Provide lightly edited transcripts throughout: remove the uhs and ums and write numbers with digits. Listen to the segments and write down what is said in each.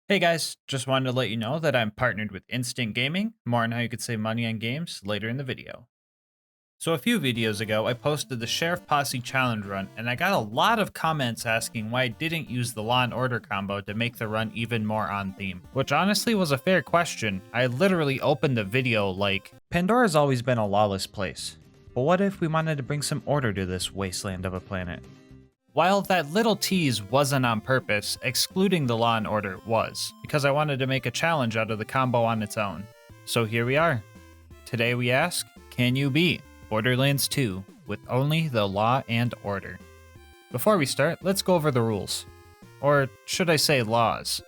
Hey guys, just wanted to let you know that I'm partnered with Instant Gaming. More on how you could save money on games later in the video. So a few videos ago, I posted the Sheriff Posse challenge run, and I got a lot of comments asking why I didn't use the Law and Order combo to make the run even more on theme. Which honestly was a fair question. I literally opened the video like, Pandora's always been a lawless place. But what if we wanted to bring some order to this wasteland of a planet? While that little tease wasn't on purpose, excluding the Law and Order was, because I wanted to make a challenge out of the combo on its own. So here we are. Today we ask, can you beat Borderlands 2 with only the Law and Order? Before we start, let's go over the rules. Or should I say laws?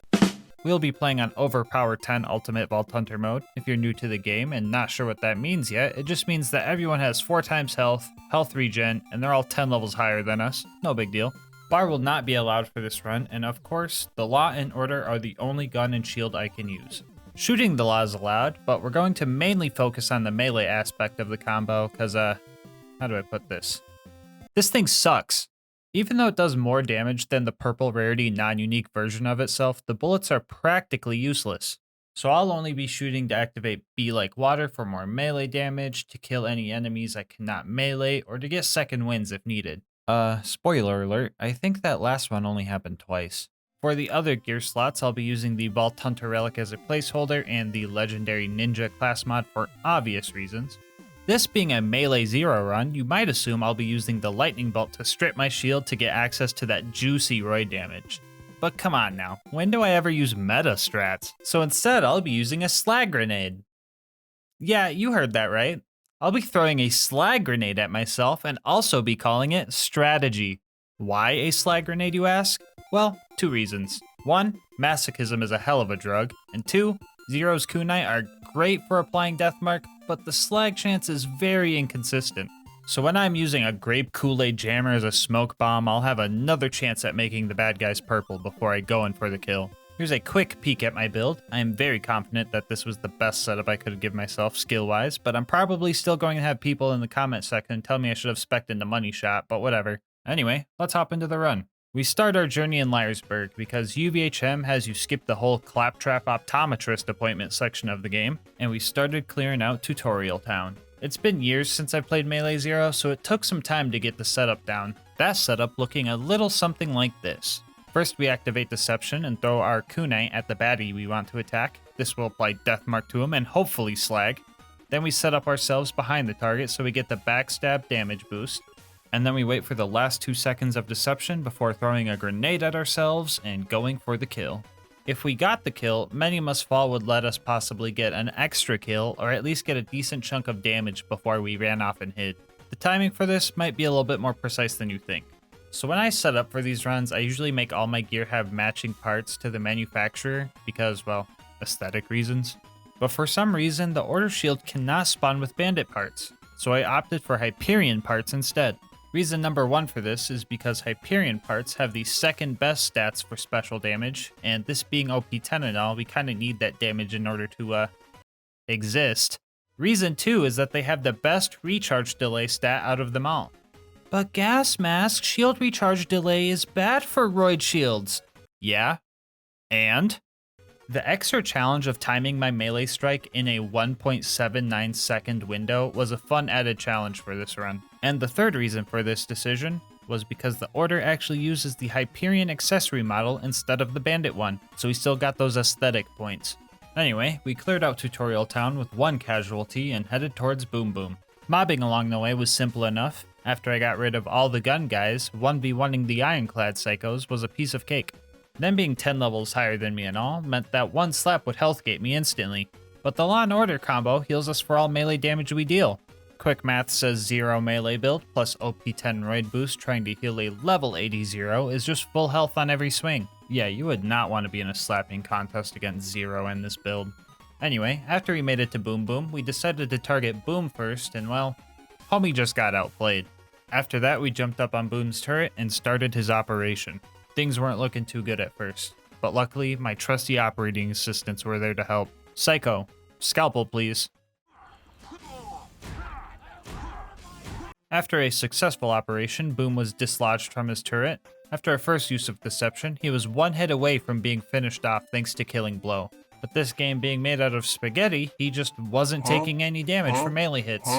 We'll be playing on Overpower 10 Ultimate Vault Hunter mode. If you're new to the game and not sure what that means yet, it just means that everyone has 4 times health, health regen, and they're all 10 levels higher than us. No big deal. Bar will not be allowed for this run, and of course, the Law and Order are the only gun and shield I can use. Shooting the Law is allowed, but we're going to mainly focus on the melee aspect of the combo, cause how do I put this? This thing sucks. Even though it does more damage than the purple rarity non-unique version of itself, the bullets are practically useless. So I'll only be shooting to activate Be Like Water for more melee damage, to kill any enemies I cannot melee, or to get second wins if needed. Spoiler alert, I think that last one only happened twice. For the other gear slots, I'll be using the Vault Hunter relic as a placeholder and the legendary ninja class mod for obvious reasons. This being a melee zero run, you might assume I'll be using the lightning bolt to strip my shield to get access to that juicy roid damage. But come on now, when do I ever use meta strats? So instead I'll be using a slag grenade. Yeah, you heard that right. I'll be throwing a slag grenade at myself and also be calling it strategy. Why a slag grenade, you ask? Well, 2 reasons. 1, masochism is a hell of a drug, and 2, Zero's kunai are great for applying Deathmark, but the slag chance is very inconsistent. So when I'm using a grape Kool-Aid jammer as a smoke bomb, I'll have another chance at making the bad guys purple before I go in for the kill. Here's a quick peek at my build. I am very confident that this was the best setup I could give myself skill-wise, but I'm probably still going to have people in the comment section tell me I should have spec'd into money shot, but whatever. Anyway, let's hop into the run. We start our journey in Liarsburg because UVHM has you skip the whole claptrap optometrist appointment section of the game, and we started clearing out Tutorial Town. It's been years since I've played Melee Zero, so it took some time to get the setup down. That setup looking a little something like this. First we activate Deception and throw our kunai at the baddie we want to attack. This will apply Deathmark to him and hopefully slag. Then we set up ourselves behind the target so we get the backstab damage boost. And then we wait for the last 2 seconds of deception before throwing a grenade at ourselves and going for the kill. If we got the kill, Many Must Fall would let us possibly get an extra kill or at least get a decent chunk of damage before we ran off and hid. The timing for this might be a little bit more precise than you think. So when I set up for these runs, I usually make all my gear have matching parts to the manufacturer because, well, aesthetic reasons. But for some reason, the Order shield cannot spawn with bandit parts, so I opted for Hyperion parts instead. Reason number 1 for this is because Hyperion parts have the second best stats for special damage, and this being OP10 and all, we kinda need that damage in order to, exist. Reason 2 is that they have the best recharge delay stat out of them all. But Gas Mask shield recharge delay is bad for roid shields. Yeah? And? The extra challenge of timing my melee strike in a 1.79 second window was a fun added challenge for this run. And the third reason for this decision was because the Order actually uses the Hyperion accessory model instead of the bandit one, so we still got those aesthetic points. Anyway, we cleared out Tutorial Town with 1 casualty and headed towards Boom Boom. Mobbing along the way was simple enough. After I got rid of all the gun guys, 1v1ing the Ironclad Psychos was a piece of cake. Them being 10 levels higher than me and all meant that 1 slap would healthgate me instantly, but the Law and Order combo heals us for all melee damage we deal. Quick math says 0 melee build plus OP10 roid boost trying to heal a level 80 0 is just full health on every swing. Yeah, you would not want to be in a slapping contest against Zero in this build. Anyway, after we made it to Boom Boom, we decided to target Boom first and well, homie just got outplayed. After that we jumped up on Boom's turret and started his operation. Things weren't looking too good at first, but luckily my trusty operating assistants were there to help. Psycho, scalpel please. After a successful operation, Boom was dislodged from his turret. After our first use of deception, he was one hit away from being finished off thanks to killing blow. But this game being made out of spaghetti, he just wasn't taking any damage from melee hits.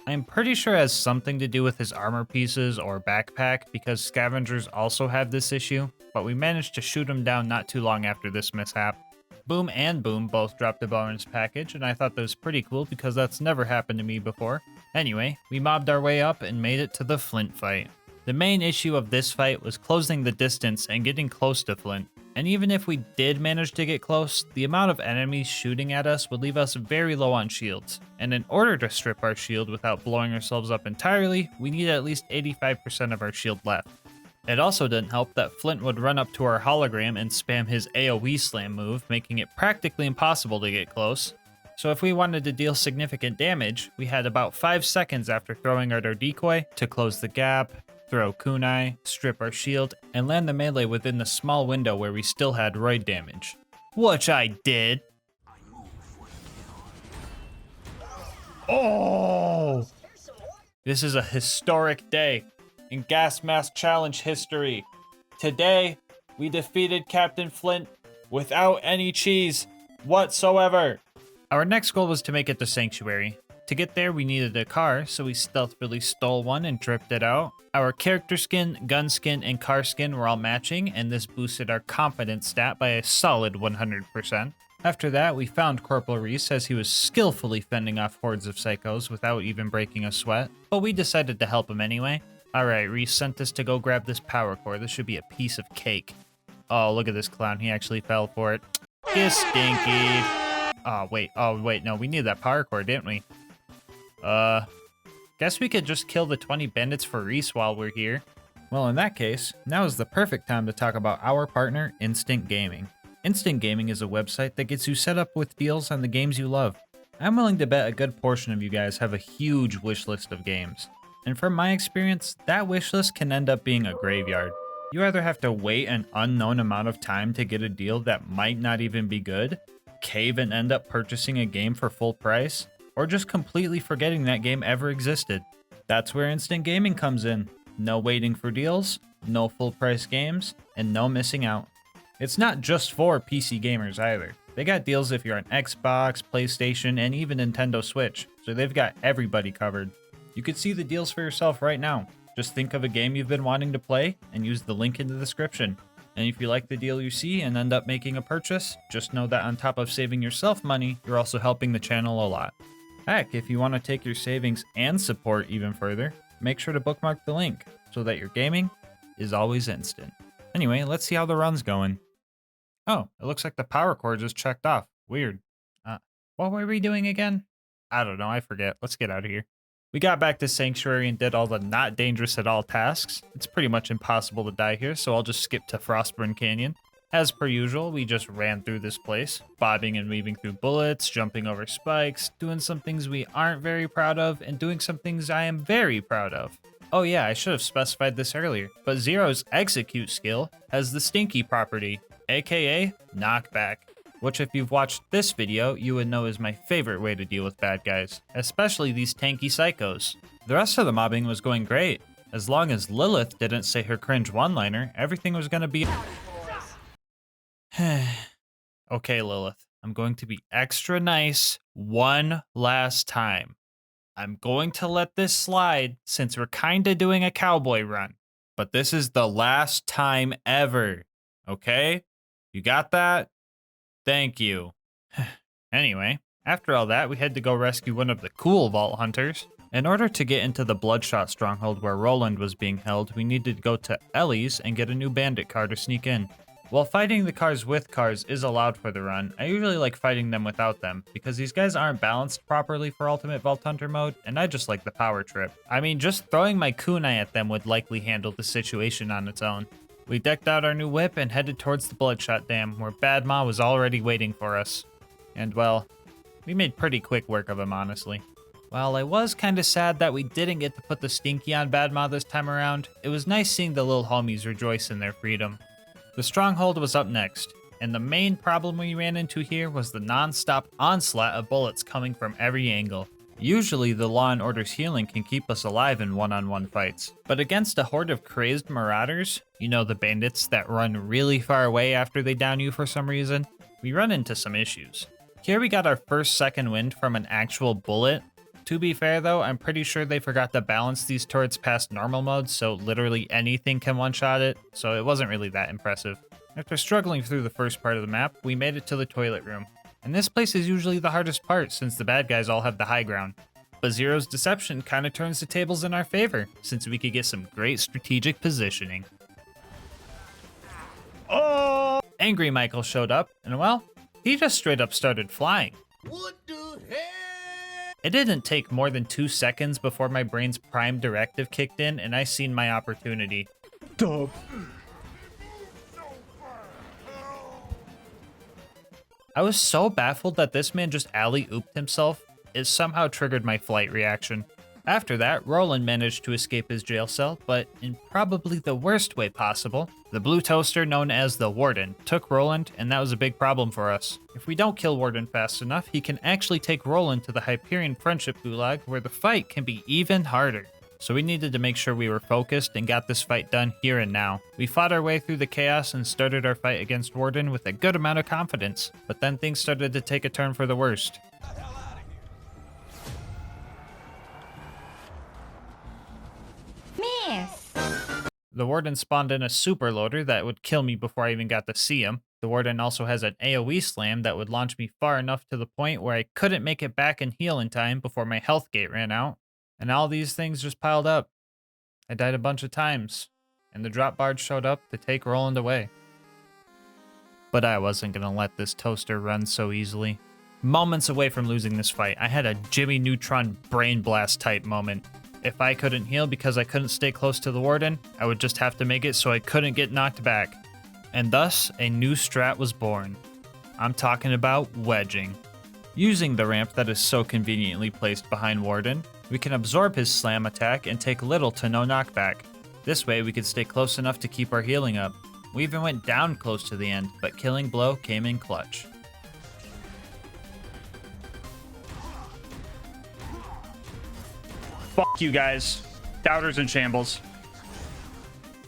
I'm pretty sure it has something to do with his armor pieces or backpack, because scavengers also have this issue, but we managed to shoot him down not too long after this mishap. Boom and Boom both dropped a bonus package, and I thought that was pretty cool because that's never happened to me before. Anyway, we mobbed our way up and made it to the Flint fight. The main issue of this fight was closing the distance and getting close to Flint. And even if we did manage to get close, the amount of enemies shooting at us would leave us very low on shields. And in order to strip our shield without blowing ourselves up entirely, we need at least 85% of our shield left. It also didn't help that Flint would run up to our hologram and spam his AoE slam move, making it practically impossible to get close. So if we wanted to deal significant damage, we had about 5 seconds after throwing out our decoy to close the gap, throw kunai, strip our shield, and land the melee within the small window where we still had roid damage. Which I did. Oh! This is a historic day in Gas Mask Challenge history. Today, we defeated Captain Flint without any cheese whatsoever. Our next goal was to make it to Sanctuary. To get there, we needed a car, so we stealthily stole one and dripped it out. Our character skin, gun skin, and car skin were all matching, and this boosted our confidence stat by a solid 100%. After that, we found Corporal Reese as he was skillfully fending off hordes of psychos without even breaking a sweat, but we decided to help him anyway. Alright, Reese sent us to go grab this power core. This should be a piece of cake. Oh, look at this clown. He actually fell for it. Get stinky. Oh, wait, no, we needed that power core, didn't we? Guess we could just kill the 20 bandits for Reese while we're here. Well, in that case, now is the perfect time to talk about our partner, Instant Gaming. Instant Gaming is a website that gets you set up with deals on the games you love. I'm willing to bet a good portion of you guys have a huge wish list of games. And from my experience, that wish list can end up being a graveyard. You either have to wait an unknown amount of time to get a deal that might not even be good, cave and end up purchasing a game for full price, or just completely forgetting that game ever existed. That's where Instant Gaming comes in. No waiting for deals, no full price games, and no missing out. It's not just for PC gamers either. They got deals if you're on Xbox, PlayStation, and even Nintendo Switch, so they've got everybody covered. You could see the deals for yourself right now. Just think of a game you've been wanting to play and use the link in the description. And if you like the deal you see and end up making a purchase, just know that on top of saving yourself money, you're also helping the channel a lot. Heck, if you want to take your savings and support even further, make sure to bookmark the link so that your gaming is always instant. Anyway, let's see how the run's going. Oh, it looks like the power core just checked off. Weird. What were we doing again? I don't know, I forget. Let's get out of here. We got back to Sanctuary and did all the not dangerous at all tasks. It's pretty much impossible to die here, so I'll just skip to Frostburn Canyon. As per usual, we just ran through this place, bobbing and weaving through bullets, jumping over spikes, doing some things we aren't very proud of, and doing some things I am very proud of. Oh yeah, I should have specified this earlier, but Zero's execute skill has the stinky property, aka knockback, which if you've watched this video, you would know is my favorite way to deal with bad guys, especially these tanky psychos. The rest of the mobbing was going great. As long as Lilith didn't say her cringe one-liner, everything was gonna be... Okay, Lilith, I'm going to be extra nice one last time. I'm going to let this slide since we're kinda doing a cowboy run, but this is the last time ever, okay? You got that? Thank you. Anyway, after all that, we had to go rescue one of the cool vault hunters. In order to get into the Bloodshot stronghold where Roland was being held, we needed to go to Ellie's and get a new bandit car to sneak in. While fighting the cars with cars is allowed for the run, I usually like fighting them without them, because these guys aren't balanced properly for Ultimate Vault Hunter mode, and I just like the power trip. I mean, just throwing my kunai at them would likely handle the situation on its own. We decked out our new whip and headed towards the Bloodshot Dam, where Bad Ma was already waiting for us. And well, we made pretty quick work of him, honestly. While I was kinda sad that we didn't get to put the stinky on Bad Ma this time around, it was nice seeing the little homies rejoice in their freedom. The stronghold was up next, and the main problem we ran into here was the non-stop onslaught of bullets coming from every angle. Usually the Law and Order's healing can keep us alive in one-on-one fights, but against a horde of crazed marauders, you know, the bandits that run really far away after they down you for some reason, we run into some issues. Here we got our first second wind from an actual bullet. To be fair though, I'm pretty sure they forgot to balance these turrets past normal mode, so literally anything can one-shot it, so it wasn't really that impressive. After struggling through the first part of the map, we made it to the toilet room. And this place is usually the hardest part since the bad guys all have the high ground. But Zero's deception kind of turns the tables in our favor, since we could get some great strategic positioning. Oh! Angry Michael showed up, and well, he just straight up started flying. What the hell? It didn't take more than 2 seconds before my brain's prime directive kicked in and I seen my opportunity. Duh. I was so baffled that this man just alley-ooped himself, it somehow triggered my flight reaction. After that, Roland managed to escape his jail cell, but in probably the worst way possible. The blue toaster, known as the Warden, took Roland, and that was a big problem for us. If we don't kill Warden fast enough, he can actually take Roland to the Hyperion Friendship Gulag, where the fight can be even harder. So we needed to make sure we were focused and got this fight done here and now. We fought our way through the chaos and started our fight against Warden with a good amount of confidence, but then things started to take a turn for the worst. Miss! The Warden spawned in a super loader that would kill me before I even got to see him. The Warden also has an AoE slam that would launch me far enough to the point where I couldn't make it back and heal in time before my health gate ran out. And all these things just piled up. I died a bunch of times, and the drop barge showed up to take Roland away. But I wasn't gonna let this toaster run so easily. Moments away from losing this fight, I had a Jimmy Neutron brain blast type moment. If I couldn't heal because I couldn't stay close to the Warden, I would just have to make it so I couldn't get knocked back. And thus, a new strat was born. I'm talking about wedging. Using the ramp that is so conveniently placed behind Warden, we can absorb his slam attack and take little to no knockback. This way we could stay close enough to keep our healing up. We even went down close to the end, but killing blow came in clutch. Fuck you guys. Doubters in shambles.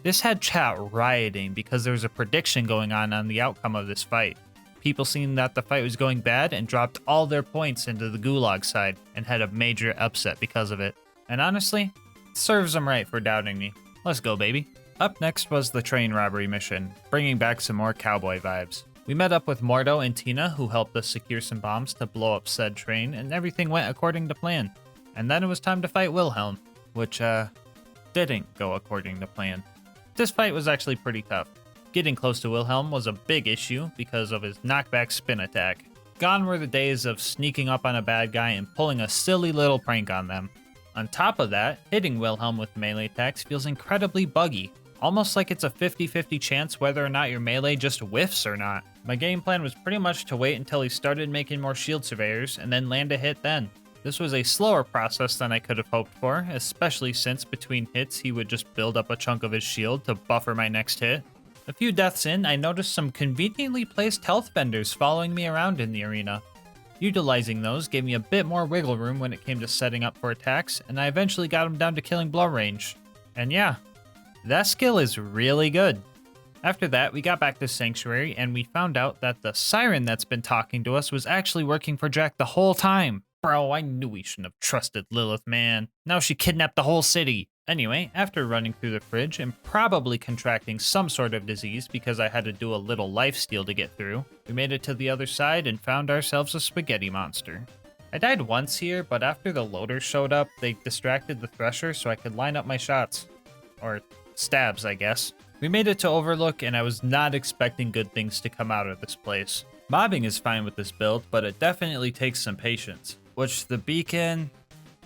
This had chat rioting because there was a prediction going on the outcome of this fight. People seen that the fight was going bad and dropped all their points into the Gulag side and had a major upset because of it. And honestly, it serves them right for doubting me. Let's go, baby. Up next was the train robbery mission, bringing back some more cowboy vibes. We met up with Mordo and Tina, who helped us secure some bombs to blow up said train, and everything went according to plan. And then it was time to fight Wilhelm, which, didn't go according to plan. This fight was actually pretty tough. Getting close to Wilhelm was a big issue because of his knockback spin attack. Gone were the days of sneaking up on a bad guy and pulling a silly little prank on them. On top of that, hitting Wilhelm with melee attacks feels incredibly buggy, almost like it's a 50-50 chance whether or not your melee just whiffs or not. My game plan was pretty much to wait until he started making more shield surveyors and then land a hit then. This was a slower process than I could have hoped for, especially since between hits he would just build up a chunk of his shield to buffer my next hit. A few deaths in, I noticed some conveniently placed health vendors following me around in the arena. Utilizing those gave me a bit more wiggle room when it came to setting up for attacks, and I eventually got him down to killing blow range. And yeah, that skill is really good. After that, we got back to Sanctuary, and we found out that the siren that's been talking to us was actually working for Jack the whole time. Bro, I knew we shouldn't have trusted Lilith, man. Now she kidnapped the whole city. Anyway, after running through the fridge and probably contracting some sort of disease because I had to do a little lifesteal to get through, we made it to the other side and found ourselves a spaghetti monster. I died once here, but after the loaders showed up, they distracted the thresher so I could line up my shots. Or stabs, I guess. We made it to Overlook, and I was not expecting good things to come out of this place. Mobbing is fine with this build, but it definitely takes some patience, which the beacon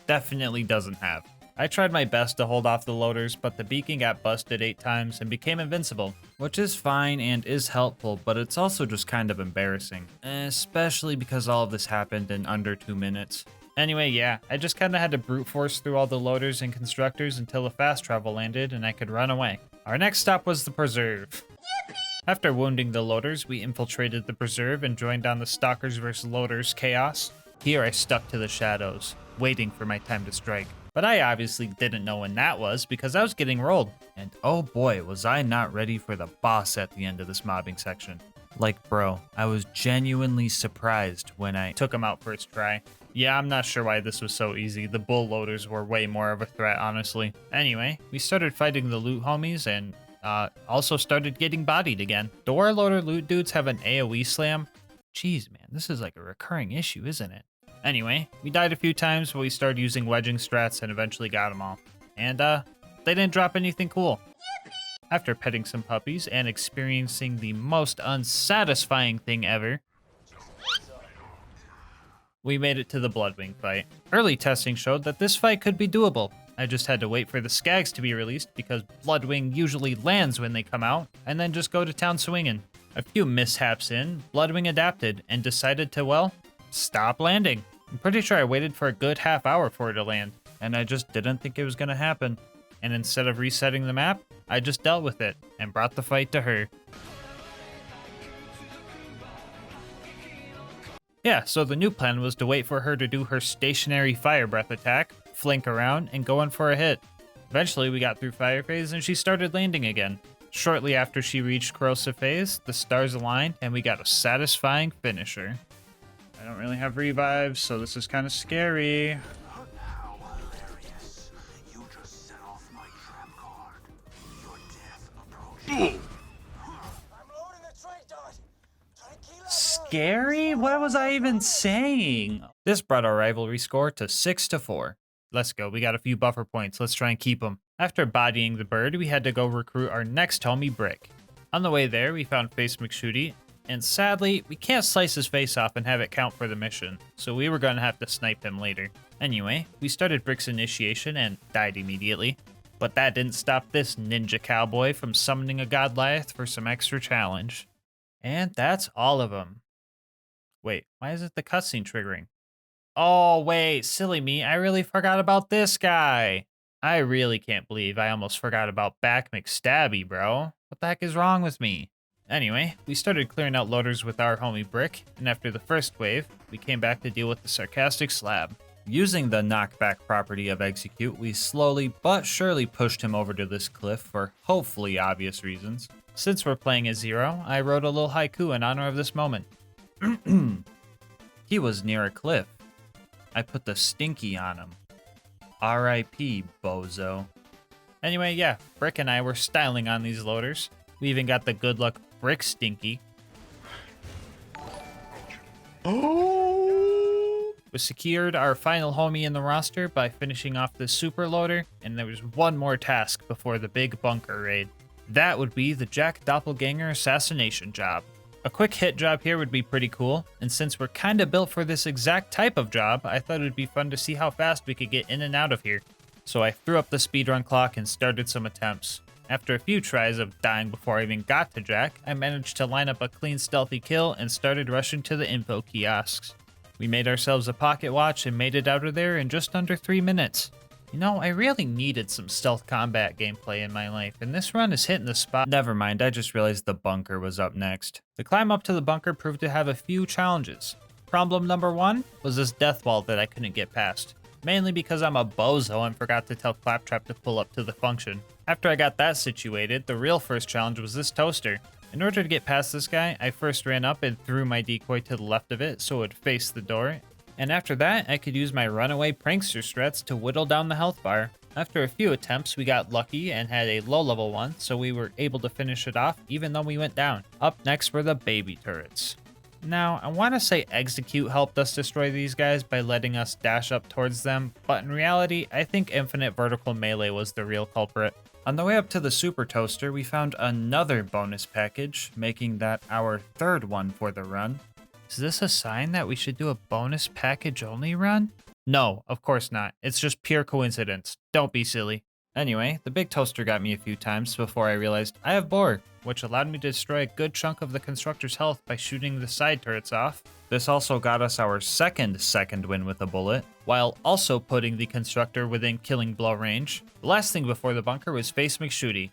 definitely doesn't have. I tried my best to hold off the loaders, but the beacon got busted 8 times and became invincible, which is fine and is helpful, but it's also just kind of embarrassing, especially because all of this happened in under 2 minutes. Anyway, yeah, I just kind of had to brute force through all the loaders and constructors until the fast travel landed and I could run away. Our next stop was the Preserve. After wounding the loaders, we infiltrated the Preserve and joined on the Stalkers vs. Loaders chaos. Here I stuck to the shadows, waiting for my time to strike. But I obviously didn't know when that was because I was getting rolled. And oh boy, was I not ready for the boss at the end of this mobbing section. Like bro, I was genuinely surprised when I took him out first try. Yeah, I'm not sure why this was so easy. The bull loaders were way more of a threat, honestly. Anyway, we started fighting the loot homies and also started getting bodied again. Door loader loot dudes have an AoE slam. Jeez, man, this is like a recurring issue, isn't it? Anyway, we died a few times, but we started using wedging strats and eventually got them all. And they didn't drop anything cool. After petting some puppies and experiencing the most unsatisfying thing ever, we made it to the Bloodwing fight. Early testing showed that this fight could be doable. I just had to wait for the skags to be released because Bloodwing usually lands when they come out, and then just go to town swinging. A few mishaps in, Bloodwing adapted and decided to, well, stop landing. I'm pretty sure I waited for a good half hour for it to land, and I just didn't think it was gonna happen. And instead of resetting the map, I just dealt with it and brought the fight to her. Yeah, so the new plan was to wait for her to do her stationary fire breath attack, flank around, and go in for a hit. Eventually we got through fire phase and she started landing again. Shortly after she reached corrosive phase, the stars aligned and we got a satisfying finisher. I don't really have revives, so this is kind of scary. Scary? What was I even saying? This brought our rivalry score to 6-4. Let's go. We got a few buffer points. Let's try and keep them. After bodying the bird, we had to go recruit our next homie, Brick. On the way there, we found Face McShooty, and sadly, we can't slice his face off and have it count for the mission, so we were gonna have to snipe him later. Anyway, we started Brick's initiation and died immediately. But that didn't stop this ninja cowboy from summoning a Godliath for some extra challenge. And that's all of them. Wait, why is it the cutscene triggering? Oh, wait, silly me, I really forgot about this guy. I really can't believe I almost forgot about Back McStabby, bro. What the heck is wrong with me? Anyway, we started clearing out loaders with our homie Brick, and after the first wave, we came back to deal with the sarcastic Slab. Using the knockback property of execute, we slowly but surely pushed him over to this cliff for hopefully obvious reasons. Since we're playing as Zero, I wrote a little haiku in honor of this moment. He was near a cliff. I put the stinky on him. R.I.P. bozo. Anyway, yeah, Brick and I were styling on these loaders. We even got the good luck Brick Stinky. We secured our final homie in the roster by finishing off the super loader, and there was one more task before the big bunker raid. That would be the Jack Doppelganger assassination job. A quick hit job here would be pretty cool, and since we're kinda built for this exact type of job, I thought it'd be fun to see how fast we could get in and out of here. So I threw up the speedrun clock and started some attempts. After a few tries of dying before I even got to Jack, I managed to line up a clean stealthy kill and started rushing to the info kiosks. We made ourselves a pocket watch and made it out of there in just under 3 minutes. You know, I really needed some stealth combat gameplay in my life, and this run is hitting the spot. Never mind, I just realized the bunker was up next. The climb up to the bunker proved to have a few challenges. Problem number 1 was this death wall that I couldn't get past. Mainly because I'm a bozo and forgot to tell Claptrap to pull up to the function. After I got that situated, the real first challenge was this toaster. In order to get past this guy, I first ran up and threw my decoy to the left of it so it would face the door. And after that, I could use my runaway prankster strats to whittle down the health bar. After a few attempts, we got lucky and had a low level one, so we were able to finish it off even though we went down. Up next were the baby turrets. Now, I want to say execute helped us destroy these guys by letting us dash up towards them, but in reality, I think infinite vertical melee was the real culprit. On the way up to the super toaster, we found another bonus package, making that our third one for the run. Is this a sign that we should do a bonus package only run? No, of course not. It's just pure coincidence. Don't be silly. Anyway, the big toaster got me a few times before I realized I have Boar, which allowed me to destroy a good chunk of the constructor's health by shooting the side turrets off. This also got us our second win with a bullet, while also putting the constructor within killing blow range. The last thing before the bunker was Face McShooty.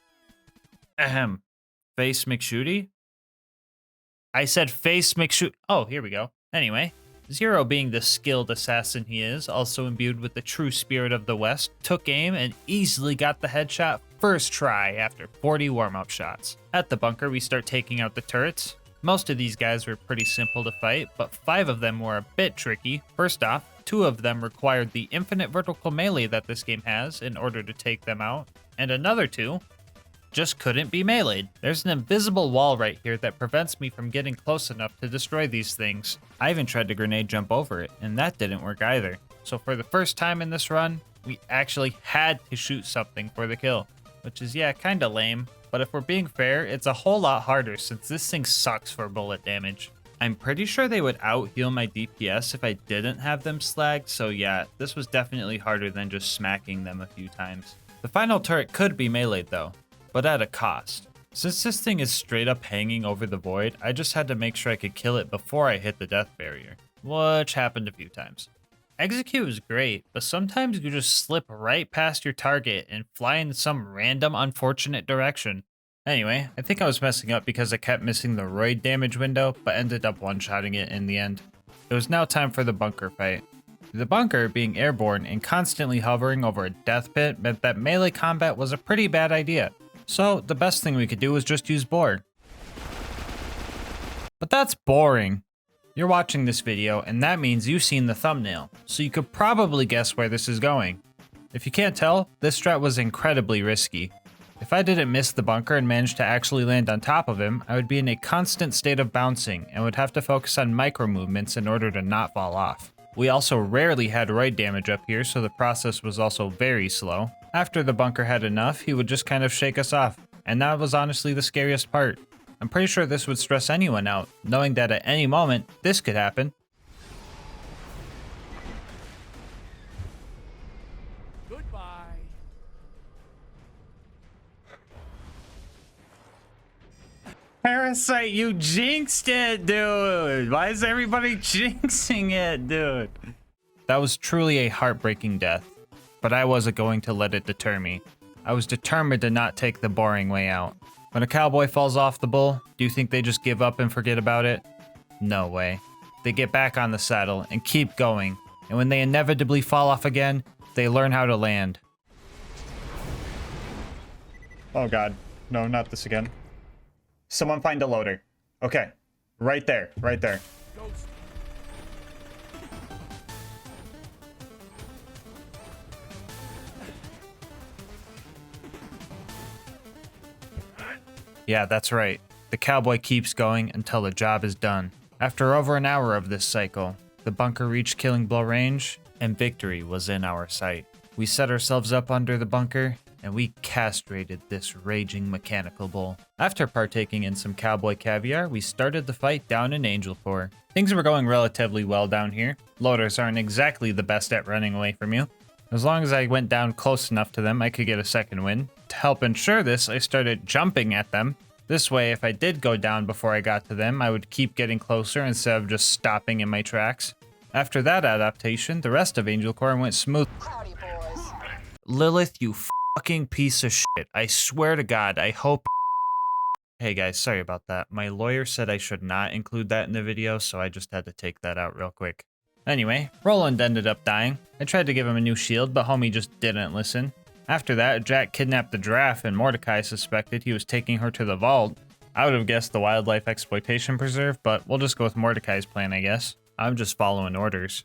Ahem. Face McShooty? I said Face McShoot. Oh, here we go. Anyway, Zero, being the skilled assassin he is, also imbued with the true spirit of the West, took aim and easily got the headshot first try after 40 warm-up shots. At the bunker, we start taking out the turrets. Most of these guys were pretty simple to fight, but 5 of them were a bit tricky. First off, 2 of them required the infinite vertical melee that this game has in order to take them out, and another 2 just couldn't be meleeed. There's an invisible wall right here that prevents me from getting close enough to destroy these things. I even tried to grenade jump over it, and that didn't work either. So for the first time in this run, we actually had to shoot something for the kill, which is, yeah, kinda lame. But if we're being fair, it's a whole lot harder since this thing sucks for bullet damage. I'm pretty sure they would out-heal my DPS if I didn't have them slagged, so yeah, this was definitely harder than just smacking them a few times. The final turret could be meleeed though, but at a cost. Since this thing is straight up hanging over the void, I just had to make sure I could kill it before I hit the death barrier, which happened a few times. Execute is great, but sometimes you just slip right past your target and fly in some random unfortunate direction. Anyway, I think I was messing up because I kept missing the roid damage window, but ended up one-shotting it in the end. It was now time for the bunker fight. The bunker, being airborne and constantly hovering over a death pit, meant that melee combat was a pretty bad idea. So the best thing we could do was just use Borg. But that's boring. You're watching this video, and that means you've seen the thumbnail, so you could probably guess where this is going. If you can't tell, this strat was incredibly risky. If I didn't miss the bunker and managed to actually land on top of him, I would be in a constant state of bouncing and would have to focus on micro movements in order to not fall off. We also rarely had roid damage up here, so the process was also very slow. After the bunker had enough, he would just kind of shake us off, and that was honestly the scariest part. I'm pretty sure this would stress anyone out, knowing that at any moment, this could happen. Goodbye. Parasite, you jinxed it, dude! Why is everybody jinxing it, dude? That was truly a heartbreaking death, but I wasn't going to let it deter me. I was determined to not take the boring way out. When a cowboy falls off the bull, do you think they just give up and forget about it? No way. They get back on the saddle and keep going, and when they inevitably fall off again, they learn how to land. Oh god, no, not this again. Someone find a loader. Okay, right there, right there. Ghost. Yeah, that's right. The cowboy keeps going until the job is done. After over an hour of this cycle, the bunker reached killing blow range, and victory was in our sight. We set ourselves up under the bunker, and we castrated this raging mechanical bull. After partaking in some cowboy caviar, we started the fight down in Angel Core. Things were going relatively well down here. Loaders aren't exactly the best at running away from you. As long as I went down close enough to them, I could get a second win. To help ensure this, I started jumping at them. This way, if I did go down before I got to them, I would keep getting closer instead of just stopping in my tracks. After that adaptation, the rest of Angel Core went smooth. Howdy, boys. Lilith, you fucking piece of shit. I swear to God, I hope... Hey guys, sorry about that. My lawyer said I should not include that in the video, so I just had to take that out real quick. Anyway, Roland ended up dying. I tried to give him a new shield, but homie just didn't listen. After that, Jack kidnapped the giraffe and Mordecai suspected he was taking her to the vault. I would have guessed the wildlife exploitation preserve, but we'll just go with Mordecai's plan, I guess. I'm just following orders.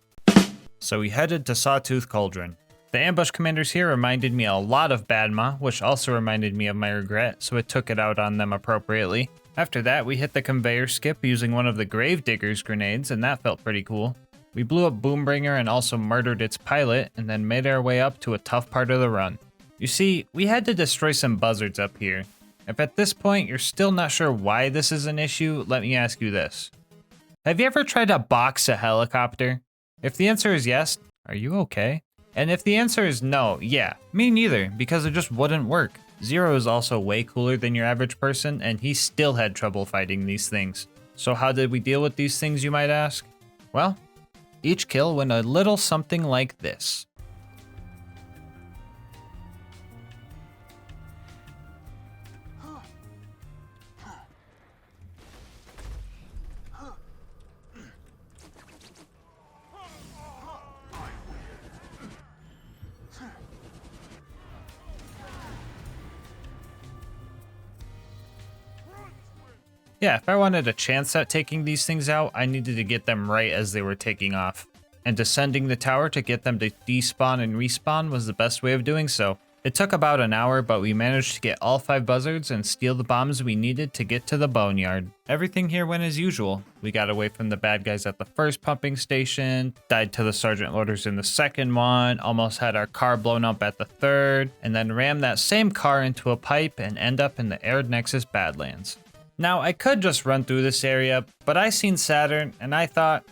So we headed to Sawtooth Cauldron. The ambush commanders here reminded me a lot of Badma, which also reminded me of my regret, so it took it out on them appropriately. After that, we hit the conveyor skip using one of the Gravedigger's grenades, and that felt pretty cool. We blew up Boombringer and also murdered its pilot, and then made our way up to a tough part of the run. You see, we had to destroy some buzzards up here. If at this point you're still not sure why this is an issue, let me ask you this. Have you ever tried to box a helicopter? If the answer is yes, are you okay? And if the answer is no, yeah, me neither, because it just wouldn't work. Zero is also way cooler than your average person, and he still had trouble fighting these things. So how did we deal with these things, you might ask? Well, each kill went a little something like this. Yeah, if I wanted a chance at taking these things out, I needed to get them right as they were taking off. And descending the tower to get them to despawn and respawn was the best way of doing so. It took about an hour, but we managed to get all 5 buzzards and steal the bombs we needed to get to the boneyard. Everything here went as usual. We got away from the bad guys at the first pumping station, died to the sergeant loaders in the second one, almost had our car blown up at the third, and then rammed that same car into a pipe and end up in the Arid Nexus Badlands. Now, I could just run through this area, but I seen Saturn and I thought,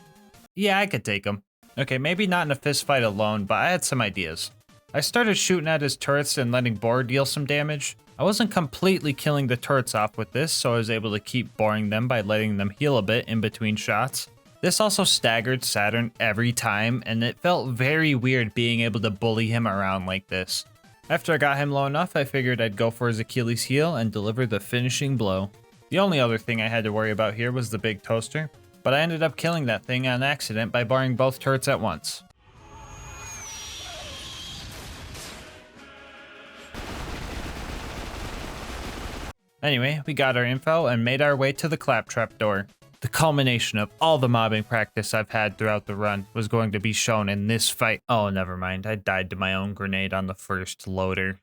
yeah, I could take him. Okay, maybe not in a fist fight alone, but I had some ideas. I started shooting at his turrets and letting Boar deal some damage. I wasn't completely killing the turrets off with this, so I was able to keep boring them by letting them heal a bit in between shots. This also staggered Saturn every time, and it felt very weird being able to bully him around like this. After I got him low enough, I figured I'd go for his Achilles heel and deliver the finishing blow. The only other thing I had to worry about here was the big toaster, but I ended up killing that thing on accident by barring both turrets at once. Anyway, we got our info and made our way to the claptrap door. The culmination of all the mobbing practice I've had throughout the run was going to be shown in this fight. Oh, never mind. I died to my own grenade on the first loader.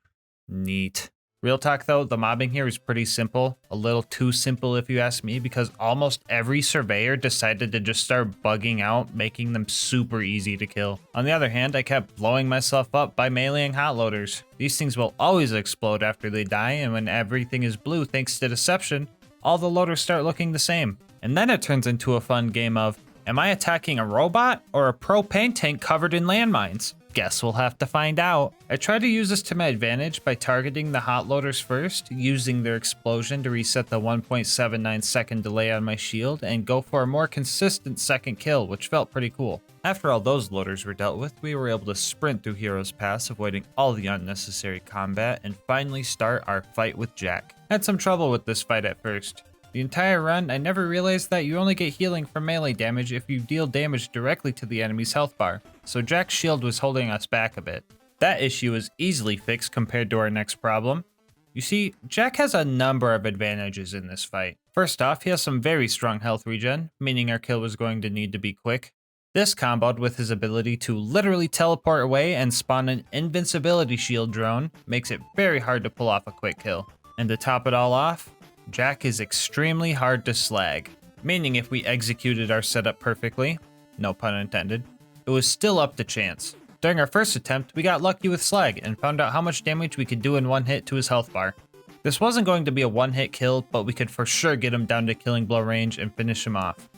Neat. Real talk though, the mobbing here is pretty simple. A little too simple if you ask me, because almost every surveyor decided to just start bugging out, making them super easy to kill. On the other hand, I kept blowing myself up by meleeing hot loaders. These things will always explode after they die, and when everything is blue thanks to deception, all the loaders start looking the same. And then it turns into a fun game of, am I attacking a robot or a propane tank covered in landmines? Guess we'll have to find out. I tried to use this to my advantage by targeting the hot loaders first, using their explosion to reset the 1.79 second delay on my shield, and go for a more consistent second kill, which felt pretty cool. After all those loaders were dealt with, we were able to sprint through Hero's Pass, avoiding all the unnecessary combat, and finally start our fight with Jack. I had some trouble with this fight at first. The entire run, I never realized that you only get healing from melee damage if you deal damage directly to the enemy's health bar, so Jack's shield was holding us back a bit. That issue is easily fixed compared to our next problem. You see, Jack has a number of advantages in this fight. First off, he has some very strong health regen, meaning our kill was going to need to be quick. This comboed with his ability to literally teleport away and spawn an invincibility shield drone makes it very hard to pull off a quick kill. And to top it all off, Jack is extremely hard to slag, meaning if we executed our setup perfectly, no pun intended, it was still up to chance. During our first attempt, we got lucky with slag and found out how much damage we could do in one hit to his health bar. This wasn't going to be a one-hit kill, but we could for sure get him down to killing blow range and finish him off.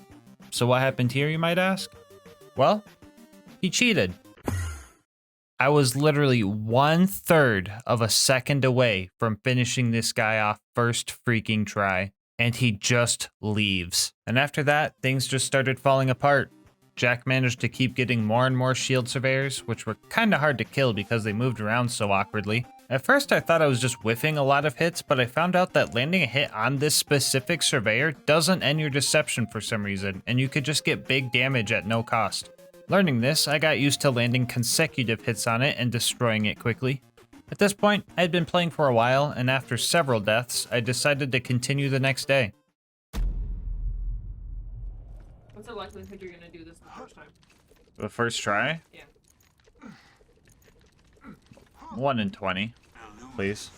So what happened here, you might ask? Well, he cheated. I was literally 1/3 of a second away from finishing this guy off first freaking try, and he just leaves. And after that, things just started falling apart. Jack managed to keep getting more and more shield surveyors, which were kinda hard to kill because they moved around so awkwardly. At first I thought I was just whiffing a lot of hits, but I found out that landing a hit on this specific surveyor doesn't end your deception for some reason, and you could just get big damage at no cost. Learning this, I got used to landing consecutive hits on it and destroying it quickly. At this point, I had been playing for a while, and after several deaths, I decided to continue the next day. What's the likelihood you're gonna do this the first time? The first try? Yeah. 1 in 20, please.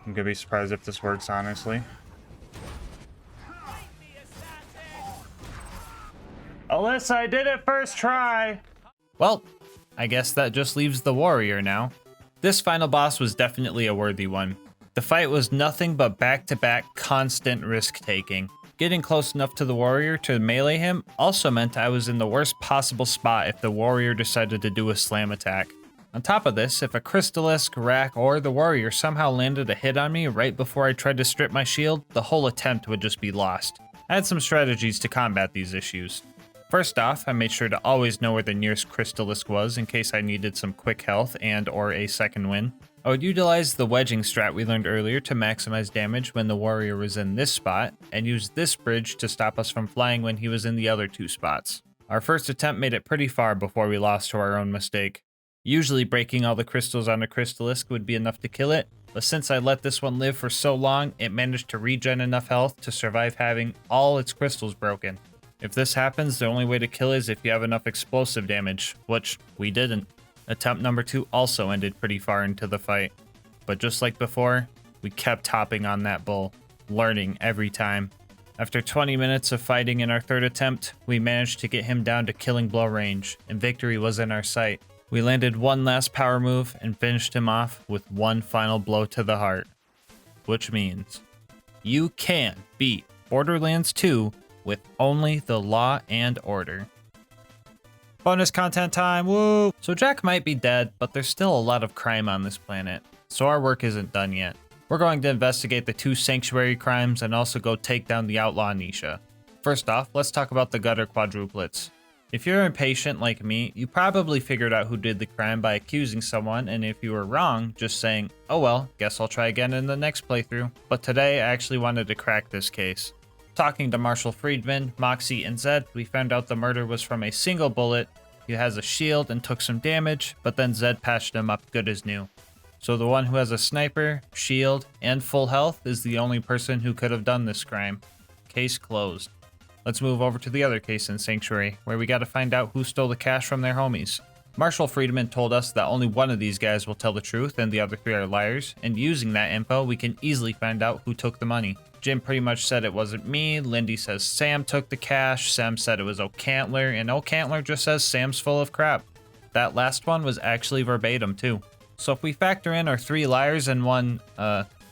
I'm gonna be surprised if this works, honestly. Alyssa, I did it first try! Well, I guess that just leaves the warrior now. This final boss was definitely a worthy one. The fight was nothing but back-to-back constant risk-taking. Getting close enough to the warrior to melee him also meant I was in the worst possible spot if the warrior decided to do a slam attack. On top of this, if a Crystallisk, Rack, or the warrior somehow landed a hit on me right before I tried to strip my shield, the whole attempt would just be lost. I had some strategies to combat these issues. First off, I made sure to always know where the nearest Crystallisk was in case I needed some quick health and or a second win. I would utilize the wedging strat we learned earlier to maximize damage when the warrior was in this spot, and use this bridge to stop us from flying when he was in the other two spots. Our first attempt made it pretty far before we lost to our own mistake. Usually breaking all the crystals on a crystallisc would be enough to kill it, but since I let this one live for so long, it managed to regen enough health to survive having all its crystals broken. If this happens, the only way to kill is if you have enough explosive damage, which we didn't. Attempt number 2 also ended pretty far into the fight, but just like before, we kept hopping on that bull, learning every time. After 20 minutes of fighting in our third attempt, we managed to get him down to killing blow range, and victory was in our sight. We landed one last power move and finished him off with one final blow to the heart. Which means you can beat Borderlands 2 with only the law and order. Bonus content time, woo! So Jack might be dead, but there's still a lot of crime on this planet, so our work isn't done yet. We're going to investigate the 2 sanctuary crimes and also go take down the outlaw Nisha. First off, let's talk about the gutter quadruplets. If you're impatient like me, you probably figured out who did the crime by accusing someone, and if you were wrong, just saying, oh well, guess I'll try again in the next playthrough. But today, I actually wanted to crack this case. Talking to Marshall Friedman, Moxie, and Zed, we found out the murder was from a single bullet. He has a shield and took some damage, but then Zed patched him up good as new. So the one who has a sniper, shield, and full health is the only person who could have done this crime. Case closed. Let's move over to the other case in Sanctuary, where we gotta find out who stole the cash from their homies. Marshall Friedman told us that only one of these guys will tell the truth and the other 3 are liars, and using that info, we can easily find out who took the money. Jim pretty much said it wasn't me, Lindy says Sam took the cash, Sam said it was O'Cantler, and O'Cantler just says Sam's full of crap. That last one was actually verbatim too. So if we factor in our 3 liars and 1,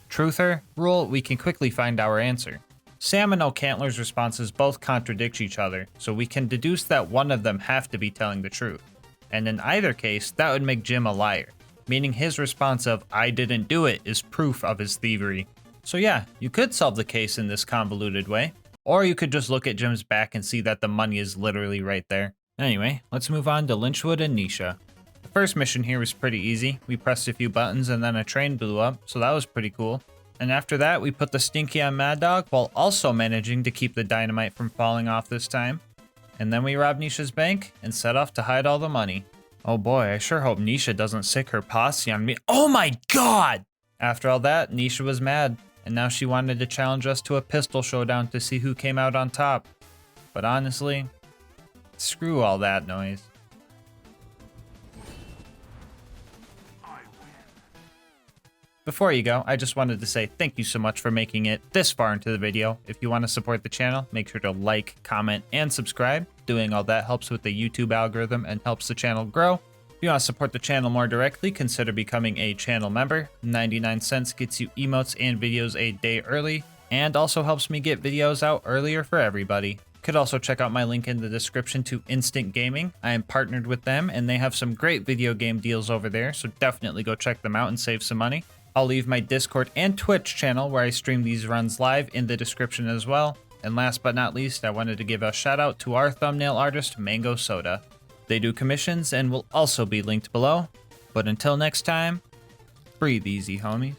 truther rule, we can quickly find our answer. Sam and O'Cantler's responses both contradict each other, so we can deduce that one of them have to be telling the truth. And in either case, that would make Jim a liar, meaning his response of, I didn't do it, is proof of his thievery. So yeah, you could solve the case in this convoluted way, or you could just look at Jim's back and see that the money is literally right there. Anyway, let's move on to Lynchwood and Nisha. The first mission here was pretty easy. We pressed a few buttons and then a train blew up, so that was pretty cool. And after that, we put the stinky on Mad Dog while also managing to keep the dynamite from falling off this time. And then we robbed Nisha's bank and set off to hide all the money. Oh boy, I sure hope Nisha doesn't sick her posse on me. Oh my god! After all that, Nisha was mad, and now she wanted to challenge us to a pistol showdown to see who came out on top. But honestly, screw all that noise. Before you go, I just wanted to say thank you so much for making it this far into the video. If you want to support the channel, make sure to like, comment, and subscribe. Doing all that helps with the YouTube algorithm and helps the channel grow. If you want to support the channel more directly, consider becoming a channel member. 99 cents gets you emotes and videos a day early, and also helps me get videos out earlier for everybody. You could also check out my link in the description to Instant Gaming. I am partnered with them, and they have some great video game deals over there, so definitely go check them out and save some money. I'll leave my Discord and Twitch channel where I stream these runs live in the description as well. And last but not least, I wanted to give a shout out to our thumbnail artist, MangoSoda. They do commissions and will also be linked below. But until next time, breathe easy, homies.